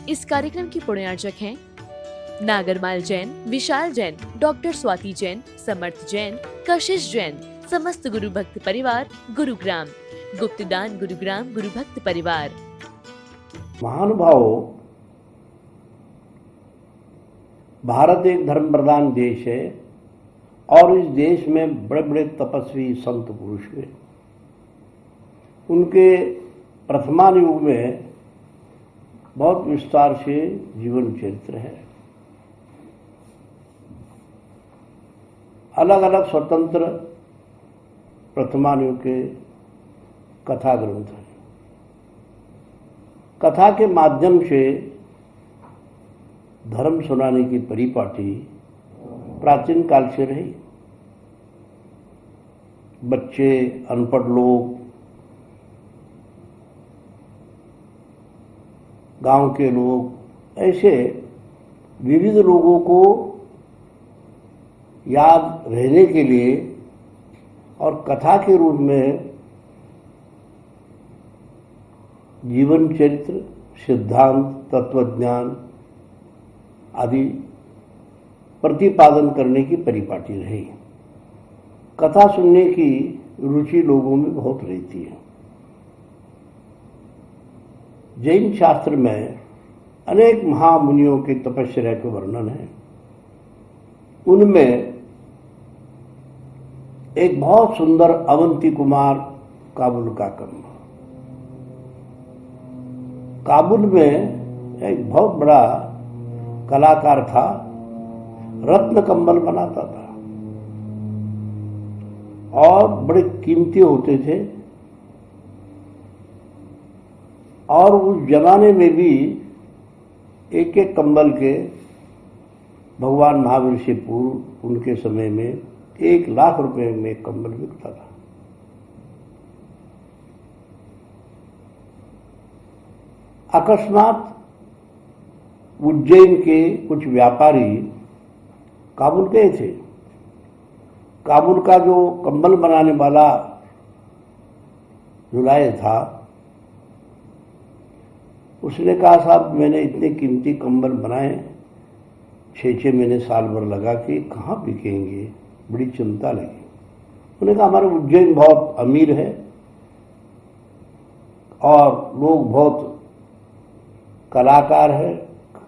इस कार्यक्रम की पुण्यार्चक हैं नागरमाल जैन, विशाल जैन, डॉक्टर स्वाति जैन, समर्थ जैन, कशिश जैन, समस्त गुरु भक्त परिवार, गुरुग्राम, गुप्तदान गुरुग्राम गुरु भक्त परिवार। महानुभावों, भारत एक धर्म प्रधान देश है और इस देश में बड़े बड़े तपस्वी संत पुरुष हुए। उनके प्रथमान युग में बहुत विस्तार से जीवन चरित्र है। अलग अलग स्वतंत्र प्रथमान युग के कथा ग्रंथ हैं। कथा के माध्यम से धर्म सुनाने की परिपाटी प्राचीन काल से रही। बच्चे, अनपढ़ लोग, गांव के लोग, ऐसे विविध लोगों को याद रहने के लिए और कथा के रूप में जीवन चरित्र, सिद्धांत, तत्वज्ञान आदि प्रतिपादन करने की परिपाटी रही। कथा सुनने की रुचि लोगों में बहुत रहती है। जैन शास्त्र में अनेक महामुनियों की तपस्या के वर्णन है। उनमें एक बहुत सुंदर अवंती कुमार काबुल का कम्म। काबुल में एक बहुत बड़ा कलाकार था, रत्न कंबल बनाता था और बड़े कीमती होते थे। और उस जमाने में भी एक एक कंबल के भगवान महावीर से पूर्व उनके समय में 1,00,000 रुपए में कंबल बिकता था। अकस्मात उज्जैन के कुछ व्यापारी काबुल गए थे। काबुल का जो कंबल बनाने वाला जुलाए था, उसने कहा, साहब मैंने इतने कीमती कंबल बनाए, 6-6 महीने साल भर लगा के कहाँ बिकेंगे, बड़ी चिंता लगी। उन्होंने कहा, हमारे उज्जैन बहुत अमीर है और लोग बहुत कलाकार है,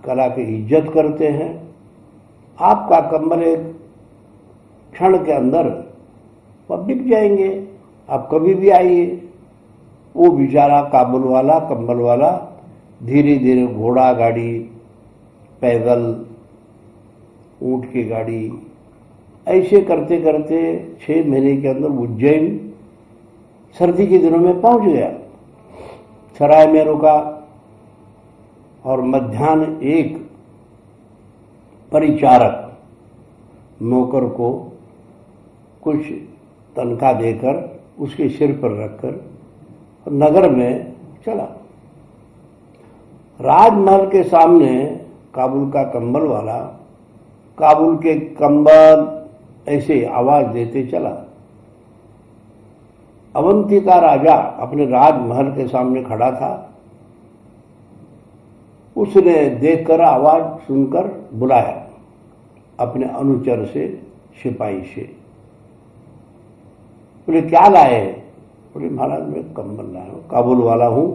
कला की इज्जत करते हैं। आपका कंबल एक क्षण के अंदर वह बिक जाएंगे, आप कभी भी आइए। वो बेचारा काबुल वाला, कंबल वाला धीरे धीरे घोड़ा गाड़ी, पैदल, ऊंट की गाड़ी, ऐसे करते करते 6 महीने के अंदर उज्जैन सर्दी के दिनों में पहुंच गया। सराय में रुका और मध्याह्न एक परिचारक नौकर को कुछ तनख्वाह देकर उसके सिर पर रखकर नगर में चला। राजमहल के सामने काबुल का कंबल वाला काबुल के कंबल ऐसे आवाज देते चला। अवंती का राजा अपने राजमहल के सामने खड़ा था। उसने देखकर, आवाज सुनकर बुलाया अपने अनुचर से, सिपाही से। बोले, क्या लाए? बोले, महाराज मैं कंबल लाया हूं, काबुल वाला हूं,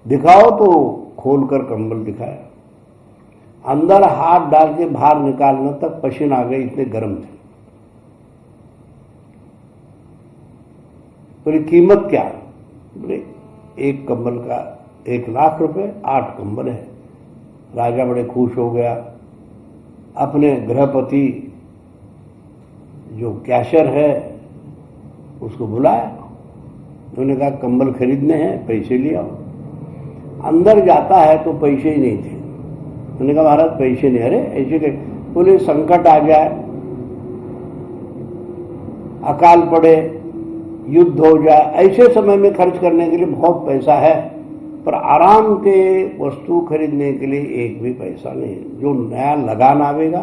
दिखाओ। तो खोलकर कंबल दिखाया। अंदर हाथ डाल के बाहर निकालने तक पसीना आ गए, इतने गर्म थे। बोले, कीमत क्या? बोले, एक कंबल का 1,00,000 रुपए, 8 कंबल है। राजा बड़े खुश हो गया। अपने गृहपति जो कैशर है उसको बुलाया। उन्होंने कहा, कंबल खरीदने हैं, पैसे ले आओ। अंदर जाता है तो पैसे ही नहीं थे। उन्होंने कहा, महाराज पैसे नहीं। अरे ऐसे के? बोले, संकट आ जाए, अकाल पड़े, युद्ध हो जाए, ऐसे समय में खर्च करने के लिए बहुत पैसा है, पर आराम के वस्तु खरीदने के लिए एक भी पैसा नहीं। जो नया लगान आवेगा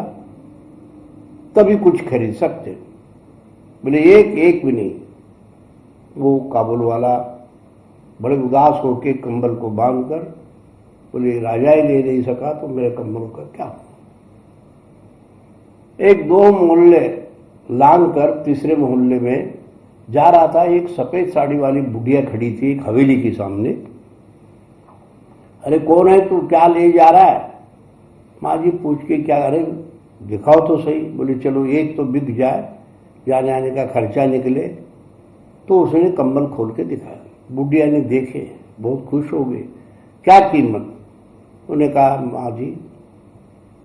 तभी कुछ खरीद सकते। बोले, एक भी नहीं। वो काबुल वाला बड़े उदास होकर कंबल को बांधकर बोले राजा ही ले नहीं सका तो मेरे कम्बल का क्या। एक दो मोहल्ले लांग कर तीसरे मोहल्ले में जा रहा था, एक सफेद साड़ी वाली बुढ़िया खड़ी थी एक हवेली के सामने। अरे कौन है तू, क्या ले जा रहा है? माँ जी पूछ के क्या, अरे दिखाओ तो सही। बोले चलो एक तो बिक जाए, जाने आने का खर्चा निकले। तो उसने कंबल खोल के दिखाया। बुढ़िया ने देखे, बहुत खुश हो गई। क्या कीमत? उन्होंने कहा माँ जी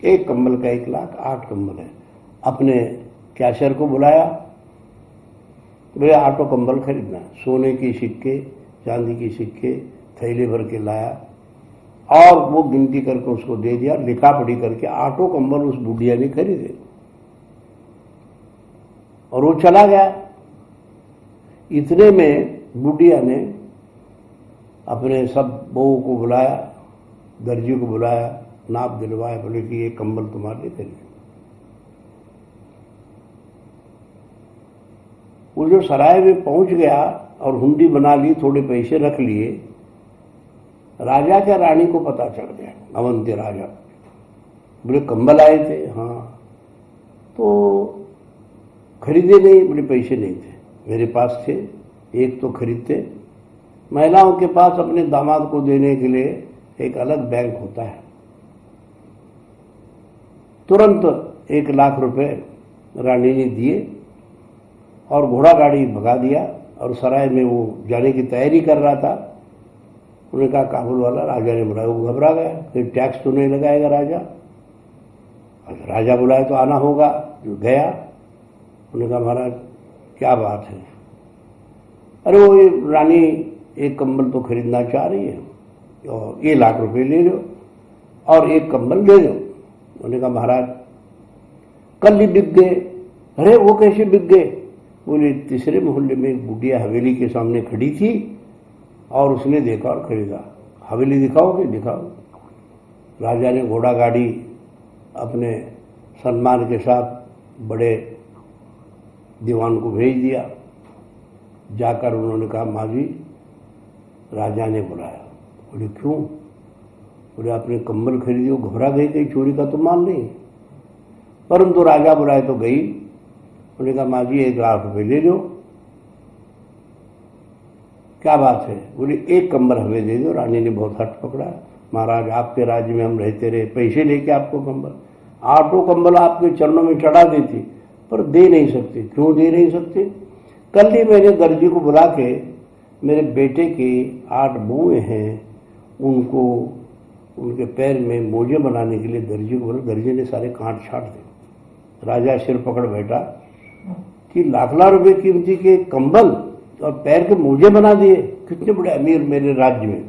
एक कंबल का 1 लाख, 8 कंबल है। अपने कैशियर को बुलाया, बोले 8 कंबल खरीदना। सोने के सिक्के, चांदी के सिक्के थैले भर के लाया और वो गिनती करके उसको दे दिया। लिखा पढ़ी करके 8 कंबल उस बुढ़िया ने खरीदे और वो चला गया। इतने में बुढ़िया ने अपने सब बहू को बुलाया, दर्जी को बुलाया, नाप दिलवाया। बोले कि ये कंबल तुम्हारे लिए खरीदे। वो जो सराय में पहुंच गया और हुंडी बना ली, थोड़े पैसे रख लिए। राजा क्या रानी को पता चल गया, अवंती राजा। बोले कंबल आए थे? हाँ। तो खरीदे नहीं? बोले पैसे नहीं थे, मेरे पास थे, एक तो खरीदते। महिलाओं के पास अपने दामाद को देने के लिए एक अलग बैंक होता है। तुरंत 1 लाख रुपए रानी ने दिए और घोड़ा गाड़ी भगा दिया और सराय में वो जाने की तैयारी कर रहा था। उन्होंने कहा काबुल वाला राजा ने बुलाया। वो घबरा गया, फिर टैक्स तो नहीं लगाएगा राजा, अगर राजा बुलाए तो आना होगा। जो गया, उन्होंने कहा महाराज क्या बात है? अरे वो रानी एक कंबल तो खरीदना चाह रही है और ये 1 लाख रुपए ले लो और एक कंबल दे दो। उन्होंने कहा महाराज कल ही बिक गए। अरे वो कैसे बिक गए? बोले तीसरे मोहल्ले में एक बुढ़िया हवेली के सामने खड़ी थी और उसने देखा और खरीदा। हवेली दिखाओगे? दिखाओ। राजा ने घोड़ा गाड़ी अपने सम्मान के साथ बड़े दीवान को भेज दिया। जाकर उन्होंने कहा माँ जी राजा ने बुलाया। बोले क्यों? बोले आपने कंबल खरीदी, वो घबरा गई, कहीं चोरी का तो माल नहीं। परंतु राजा बुलाए तो गई। उन्होंने कहा माँ जी 1 लाख रुपए ले लो। क्या बात है? बोले एक कंबल हमें दे दो। रानी ने बहुत हट पकड़ा। महाराज आपके राज्य में हम रहते रहे, पैसे लेके आपको कंबल, 8 कंबल आपके चरणों में चढ़ा देती, पर दे नहीं सकते। क्यों दे नहीं सकते? कल ही मैंने दर्जी को बुला के मेरे बेटे के 8 बुए हैं, उनको उनके पैर में मोजे बनाने के लिए दर्जी को बोला। दर्जी ने सारे कांट छाट दिए। राजा सिर पकड़ बैठा कि लाख लाख रुपए कीमती के कंबल और पैर के मोजे बना दिए। कितने बड़े अमीर मेरे राज्य में,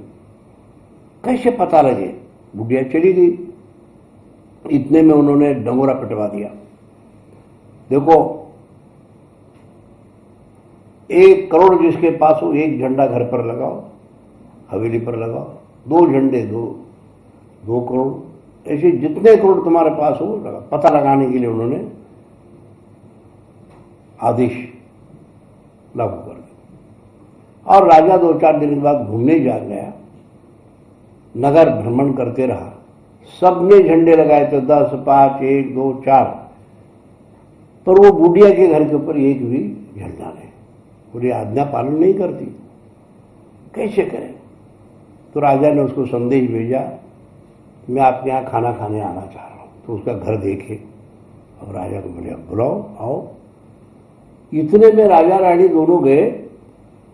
कैसे पता लगे? बुढ़िया चली गई। इतने में उन्होंने डंगोरा पिटवा दिया। देखो 1 करोड़ जिसके पास हो, 1 झंडा घर पर लगाओ, हवेली पर लगाओ, 2 झंडे, 2 करोड़, ऐसे जितने करोड़ तुम्हारे पास हो लगा। पता लगाने के लिए उन्होंने आदेश लागू कर दिया। और राजा 2-4 दिन के बाद घूमने जा गया, नगर भ्रमण करते रहा। सबने झंडे लगाए थे, 10, 5, 1, 2, 4, पर वो बुढ़िया के घर के ऊपर एक भी झंडा नहीं। पूरी आज्ञा पालन नहीं करती, कैसे करें? तो राजा ने उसको संदेश भेजा, मैं आपके यहाँ खाना खाने आना चाह रहा हूँ। तो उसका घर देखे और राजा को बोले बुलाओ, आओ। इतने में राजा रानी दोनों गए।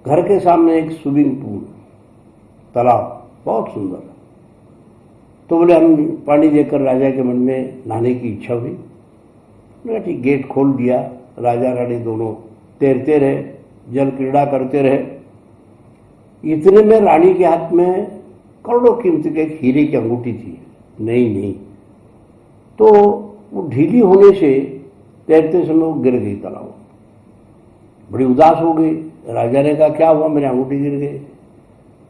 घर के सामने एक स्विमिंग पूल, तालाब, बहुत सुंदर। तो बोले हम पानी देकर राजा के मन में नहाने की इच्छा हुई। ठीक, गेट खोल दिया। राजा रानी दोनों तैरते रहे, जल क्रीड़ा करते रहे। इतने में रानी के हाथ में करोड़ों कीमती के एक हीरे की अंगूठी थी। नहीं, तो वो ढीली होने से तैरते समय वो गिर गई तालाब। बड़ी उदास हो गई। राजा ने कहा क्या हुआ, मेरी अंगूठी गिर गई।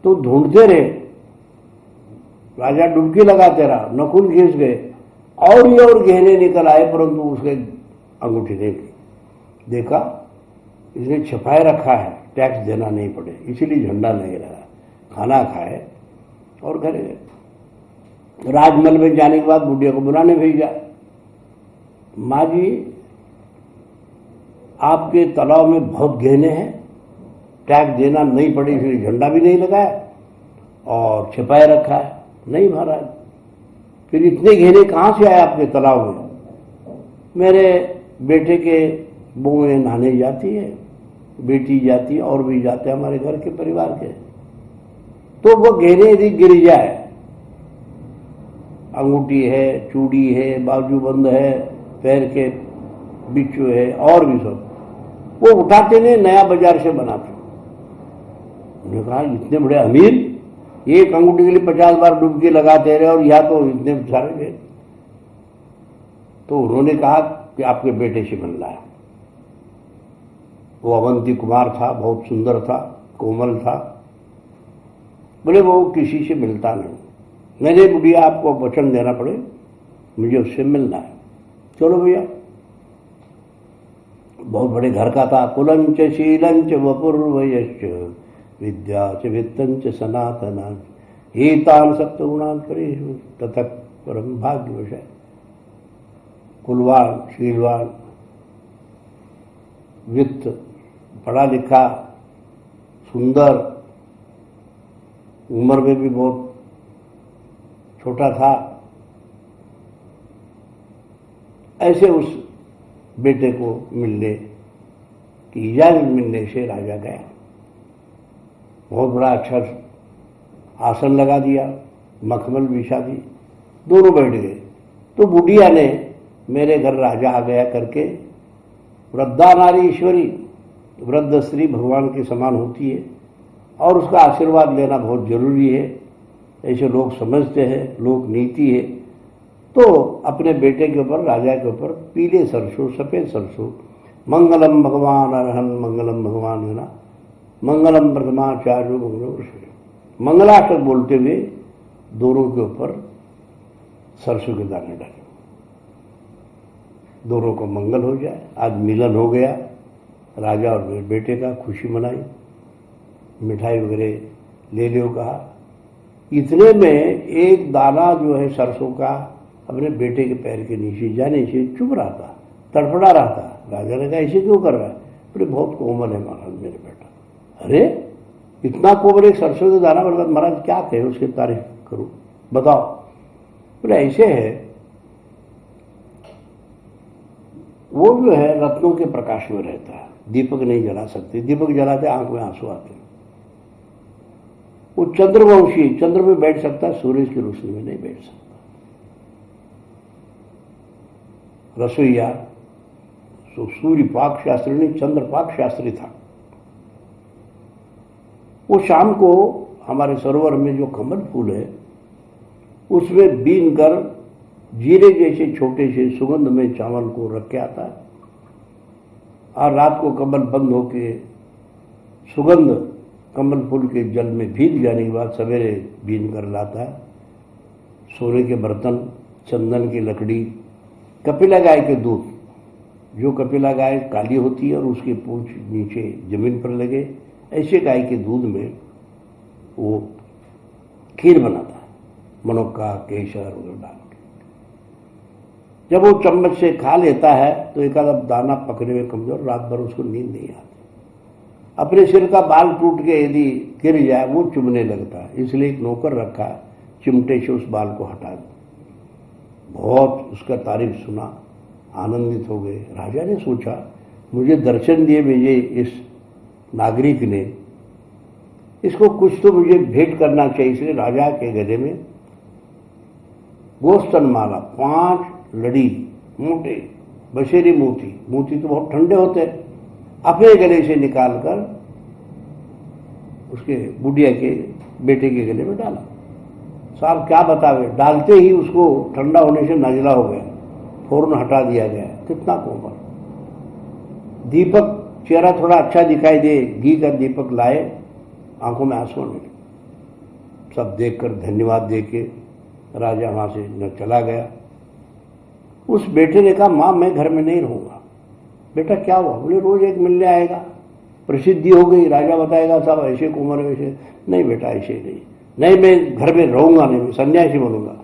तो ढूंढते रहे, राजा डुबकी लगाते रहा, नकुल घिस गए और ये और गहने निकल आए, परंतु उसके अंगूठी नहीं थी। देखा इसने छिपाए रखा है, टैक्स देना नहीं पड़े, इसीलिए झंडा नहीं लगा। खाना खाए और घर गए। राजमहल में जाने के बाद बुढ़िया को बुलाने भेजा। माँ जी, आपके तालाब में बहुत गहने हैं, टैक्स देना नहीं पड़े इसलिए झंडा भी नहीं लगाया और छिपाए रखा है। नहीं महाराज, फिर इतने गहने कहाँ से आए आपके तालाब में? मेरे बेटे के बहू नहाने जाती है, बेटी जाती है, और भी जाते हैं हमारे घर के परिवार के, तो वो गहने यदि गिर जाए, अंगूठी है, चूड़ी है, बाजूबंद है, पैर के बिच्छू है और भी सब, वो उठाते नहीं, नया बाजार से बनाते। उन्होंने कहा इतने बड़े अमीर, एक अंगूठी के लिए 50 बार डुबकी लगाते रहे और यहाँ तो इतने सारे गए। तो उन्होंने कहा कि आपके बेटे से मिलना है। वो अवंती कुमार था, बहुत सुंदर था, कोमल था। बोले वो किसी से मिलता नहीं। मैंने बुढ़िया आपको वचन देना पड़े, मुझे उससे मिलना है। चलो भैया। बहुत बड़े घर का था। कुलंच शीलंच वपुर्वयश्च विद्या च वित्तंच सनातना हेतान सप्तगुणान परेषु ततः परम भाग्यवश। कुलवान, शीलवान, वित्त, पढ़ा लिखा, सुंदर, उम्र में भी बहुत छोटा था। ऐसे उस बेटे को मिलने की इजाजत मिलने से राजा गया। बहुत बड़ा अच्छा आसन लगा दिया, मखमल बिछा दी, दोनों बैठ गए। तो बुढ़िया ने मेरे घर राजा आ गया करके, वृद्धा नारी ईश्वरी, वृद्ध स्त्री भगवान के समान होती है और उसका आशीर्वाद लेना बहुत जरूरी है, ऐसे लोग समझते हैं, लोक नीति है। तो अपने बेटे के ऊपर, राजा के ऊपर पीले सरसों, सफेद सरसों, मंगलम भगवान अरहन मंगलम भगवान है ना, मंगलम प्रथमाचार्य मंगलाष्टक बोलते हुए दोनों के ऊपर सरसों के दाने डाले, दोनों को मंगल हो जाए। आज मिलन हो गया राजा और मेरे बेटे का, खुशी मनाई, मिठाई वगैरह ले लो कहा। इतने में एक दाना जो है सरसों का अपने बेटे के पैर के नीचे जाने से चुभ रहा था, तड़फड़ा रहा था। राजा ने कहा ऐसे क्यों कर रहा है? बोले बहुत कोमल है महाराज मेरे बेटा। अरे इतना कोमल एक सरसों का दाना? मतलब महाराज क्या कहे, उसकी तारीफ करूं, बताओ। बोले ऐसे है, वो जो है रत्नों के प्रकाश में रहता है, दीपक नहीं जला सकते, दीपक जलाते आंख में आंसू आते हैं। वो चंद्रवंशी, चंद्र में बैठ सकता है, सूरज की रोशनी में नहीं बैठ सकता। रसोईया सूर्य पाक शास्त्री नहीं, चंद्र पाक शास्त्री था। वो शाम को हमारे सरोवर में जो कमल फूल है उसमें बीन कर जीरे जैसे छोटे से सुगंध में चावल को रख के आता है और रात को कमल बंद होके सुगंध कमल फूल के जल में भीग जाने के बाद सवेरे बीन कर लाता है। सोने के बर्तन, चंदन की लकड़ी, कपिला गाय के दूध, जो कपिला गाय काली होती है और उसकी पूंछ नीचे जमीन पर लगे, ऐसे गाय के दूध में वो खीर बनाता है, मनोका, केसर वगैरह डाल के। जब वो चम्मच से खा लेता है तो एक आधा दाना पकने में कमजोर, रात भर उसको नींद नहीं आती। अपने सिर का बाल टूट के यदि गिर जाए वो चुभने लगता है, इसलिए एक नौकर रखा है, चिमटे से उस बाल को हटा दे। बहुत उसका तारीफ सुना, आनंदित हो गए। राजा ने सोचा मुझे दर्शन दिए भेजे इस नागरिक ने, इसको कुछ तो मुझे भेंट करना चाहिए। इसलिए राजा के गले में गोस्तन माला 5 लड़ी मोटे बसेरी मोती, मोती तो बहुत ठंडे होते हैं, अपने गले से निकालकर उसके बुढ़िया के बेटे के गले में डाला। साहब क्या बतावे, डालते ही उसको ठंडा होने से नजला हो गया, फौरन हटा दिया गया। कितना कोमल दीपक, चेहरा थोड़ा अच्छा दिखाई दे, घी का दीपक लाए, आंखों में आंसू आने लगे। सब देखकर धन्यवाद देके राजा वहां से न चला गया। उस बेटे ने कहा मां मैं घर में नहीं रहूंगा। बेटा क्या हुआ? बोले रोज एक मिलने आएगा, प्रसिद्धि हो गई, राजा बताएगा साहब ऐसे कुमार वैसे। नहीं बेटा ऐसे नहीं, नहीं मैं घर में रहूंगा नहीं, मैं सन्यासी बनूंगा।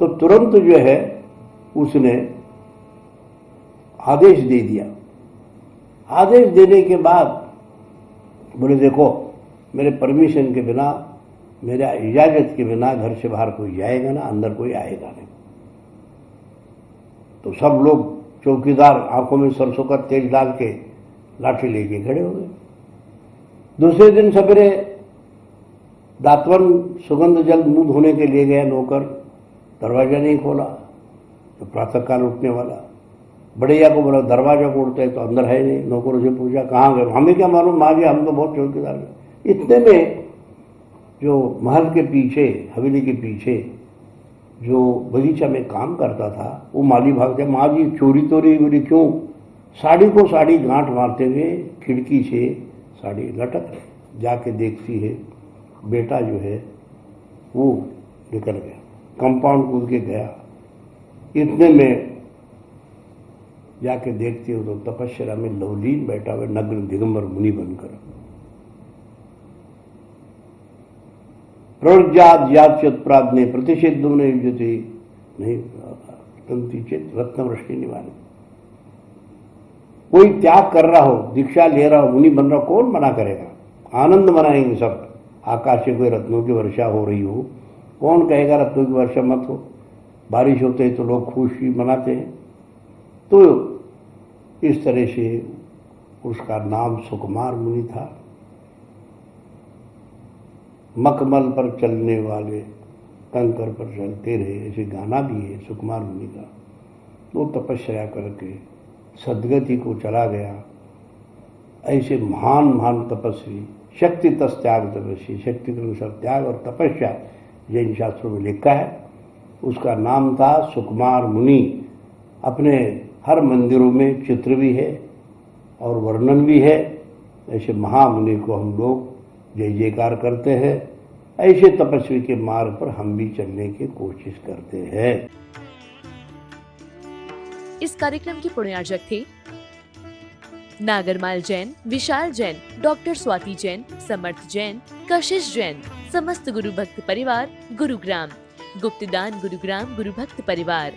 तो तुरंत जो है उसने आदेश दे दिया। आदेश देने के बाद बोले देखो, मेरे परमिशन के बिना, मेरा इजाजत के बिना घर से बाहर कोई जाएगा ना, अंदर कोई आएगा नहीं। तो सब लोग, चौकीदार आंखों में सरसों का तेल डाल के लाठी लेके खड़े हो गए। दूसरे दिन सवेरे दातवन सुगंध जल मुंह धोने के लिए गया नौकर, दरवाजा नहीं खोला। तो प्रातःकाल उठने वाला, बढ़ैया को बोला दरवाजा खोलते है तो अंदर है नहीं। नौकरों से पूछा कहाँ गए, हमें क्या मालूम, माँ जी हम तो बहुत चौकीदार हैं। इतने में जो महल के पीछे, हवेली के पीछे जो बगीचा में काम करता था, वो माली भाग गया, माँ जी चोरी तोरी। बोली क्यों? साड़ी को साड़ी गांठ मारते हुए खिड़की से साड़ी लटक रही। जाके देखती है बेटा जो है वो निकल गया, कंपाउंड कूद के गया। इतने में जाके देखती हो तो तपस्या में लवलीन बैठा हुआ नग्न दिगंबर मुनि बनकर। प्रज्ञात याच्युत्प्राज्ञे प्रतिषेधो ने युजते नहीं तंति चेत रत्नवृष्टि निवारण। कोई त्याग कर रहा हो, दीक्षा ले रहा हो, मुनि बन रहा हो, कौन मना करेगा? आनंद मनाएंगे सब। आकाश से कोई रत्नों की वर्षा हो रही हो, कौन कहेगा रत्नों की वर्षा मत हो? बारिश होते है तो लोग खुशी मनाते हैं। तो इस तरह से उसका नाम सुकुमार मुनि था। मखमल पर चलने वाले कंकर पर चलते रहे, ऐसे गाना भी है सुकुमार मुनि का। वो तपस्या करके सदगति को चला गया। ऐसे महान महान तपस्वी, शक्ति तस्त्याग तपस्वी, शक्ति के अनुसार त्याग और तपस्या जैन शास्त्रों में लिखा है। उसका नाम था सुकुमार मुनि। अपने हर मंदिरों में चित्र भी है और वर्णन भी है। ऐसे महामुनि को हम लोग जय जयकार करते हैं। ऐसे तपस्वी के मार्ग पर हम भी चलने की कोशिश करते हैं। इस कार्यक्रम की पुण्यार्जक थे नागरमाल जैन, विशाल जैन, डॉक्टर स्वाति जैन, समर्थ जैन, कशिश जैन, समस्त गुरु भक्त परिवार, गुरुग्राम, गुप्तदान गुरुग्राम गुरु भक्त परिवार।